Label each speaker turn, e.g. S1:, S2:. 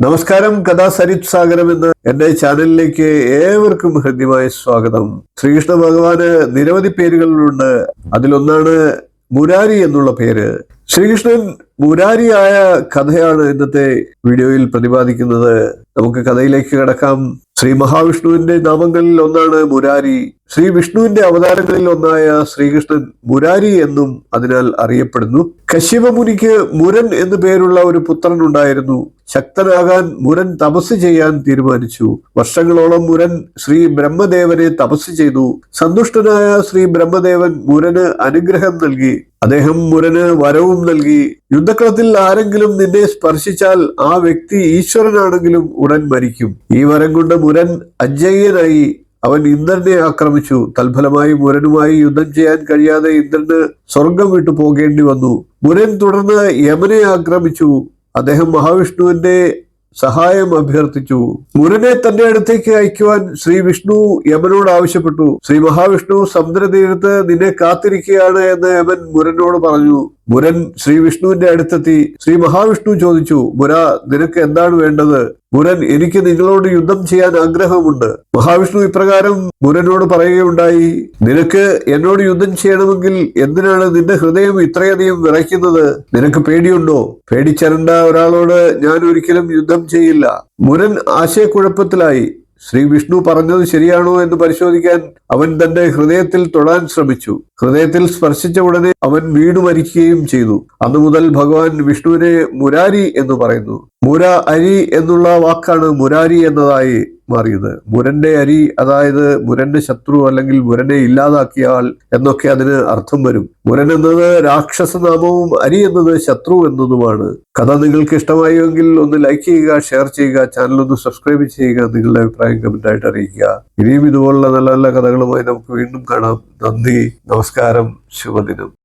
S1: നമസ്കാരം. കഥാസരിത് സാഗരം എന്ന എന്റെ ചാനലിലേക്ക് ഏവർക്കും ഹൃദ്യമായ സ്വാഗതം. ശ്രീകൃഷ്ണ ഭഗവാന് നിരവധി പേരുകളുണ്ട്. അതിലൊന്നാണ് മുരാരി എന്നുള്ള പേര്. ശ്രീകൃഷ്ണൻ മുരാരിയായ കഥയാണ് ഇന്നത്തെ വീഡിയോയിൽ പ്രതിപാദിക്കുന്നത്. നമുക്ക് കഥയിലേക്ക് കടക്കാം. ശ്രീ മഹാവിഷ്ണുവിന്റെ നാമങ്ങളിൽ ഒന്നാണ് മുരാരി. ശ്രീ വിഷ്ണുവിന്റെ അവതാരങ്ങളിൽ ഒന്നായ ശ്രീകൃഷ്ണൻ മുരാരി എന്നും അതിനാൽ അറിയപ്പെടുന്നു. കശ്യപ മുനിക്ക് മുരൻ എന്നു പേരുള്ള ഒരു പുത്രൻ ഉണ്ടായിരുന്നു. ശക്തനാകാൻ മുരൻ തപസ് ചെയ്യാൻ തീരുമാനിച്ചു. വർഷങ്ങളോളം മുരൻ ശ്രീ ബ്രഹ്മദേവനെ തപസ് ചെയ്തു. സന്തുഷ്ടനായ ശ്രീ ബ്രഹ്മദേവൻ മുരന് അനുഗ്രഹം നൽകി. അദ്ദേഹം മുരന് വരവും നൽകി. യുദ്ധക്കളത്തിൽ ആരെങ്കിലും നിന്നെ സ്പർശിച്ചാൽ ആ വ്യക്തി ഈശ്വരനാണെങ്കിലും ഉടൻ മരിക്കും. ഈ വരം കൊണ്ട് മുരൻ അജയ്യനായി. അവൻ ഇന്ദ്രനെ ആക്രമിച്ചു. തൽഫലമായി മുരനുമായി യുദ്ധം ചെയ്യാൻ കഴിയാതെ ഇന്ദ്രന് സ്വർഗം വിട്ടു പോകേണ്ടി വന്നു. മുരൻ തുടർന്ന് യമനെ ആക്രമിച്ചു. അദ്ദേഹം മഹാവിഷ്ണുവിന്റെ സഹായം അഭ്യർത്ഥിച്ചു. മുരനെ തന്റെ അടുത്തേക്ക് അയക്കുവാൻ ശ്രീ വിഷ്ണു യമനോട് ആവശ്യപ്പെട്ടു. ശ്രീ മഹാവിഷ്ണു സമുദ്രതീരത്ത് നിന്നെ കാത്തിരിക്കുകയാണ് എന്ന് യമൻ മുരനോട് പറഞ്ഞു. മുരൻ ശ്രീ വിഷ്ണുവിന്റെ അടുത്തെത്തി. ശ്രീ മഹാവിഷ്ണു ചോദിച്ചു, മുര, നിനക്ക് എന്താണ് വേണ്ടത്? മുരൻ, എനിക്ക് നിങ്ങളോട് യുദ്ധം ചെയ്യാൻ ആഗ്രഹമുണ്ട്. മഹാവിഷ്ണു ഇപ്രകാരം മുരനോട് പറയുകയുണ്ടായി, നിനക്ക് എന്നോട് യുദ്ധം ചെയ്യണമെങ്കിൽ എന്തിനാണ് നിന്റെ ഹൃദയം ഇത്രയധികം വിറയ്ക്കുന്നത്? നിനക്ക് പേടിയുണ്ടോ? പേടിച്ചരണ്ട ഒരാളോട് ഞാൻ ഒരിക്കലും യുദ്ധം ചെയ്യില്ല. മുരൻ ആശയക്കുഴപ്പത്തിലായി. ശ്രീ വിഷ്ണു പറഞ്ഞത് ശരിയാണോ എന്ന് പരിശോധിക്കാൻ അവൻ തന്റെ ഹൃദയത്തിൽ തൊടാൻ ശ്രമിച്ചു. ഹൃദയത്തിൽ സ്പർശിച്ച ഉടനെ അവൻ വീണു മരിക്കുകയും ചെയ്തു. അന്നു മുതൽ ഭഗവാൻ വിഷ്ണുവിനെ മുരാരി എന്ന് പറയുന്നു. മുര അരി എന്നുള്ള വാക്കാണ് മുരാരി എന്നതായി മാറിയത്. മുരന്റെ അരി, അതായത് മുരന്റെ ശത്രു അല്ലെങ്കിൽ മുരനെ ഇല്ലാതാക്കിയ ആൾ എന്നൊക്കെ അതിന് അർത്ഥം വരും. മുരൻ എന്നത് രാക്ഷസനാമവും അരി എന്നത് ശത്രു എന്നതുമാണ്. കഥ നിങ്ങൾക്ക് ഇഷ്ടമായെങ്കിൽ ഒന്ന് ലൈക്ക് ചെയ്യുക, ഷെയർ ചെയ്യുക, ചാനൽ ഒന്ന് സബ്സ്ക്രൈബ് ചെയ്യുക, നിങ്ങളുടെ അഭിപ്രായം കമന്റായിട്ട് അറിയിക്കുക. ഇനിയും ഇതുപോലുള്ള നല്ല നല്ല കഥകളുമായി നമുക്ക് വീണ്ടും കാണാം. നന്ദി, നമസ്കാരം, ശുഭദിനം.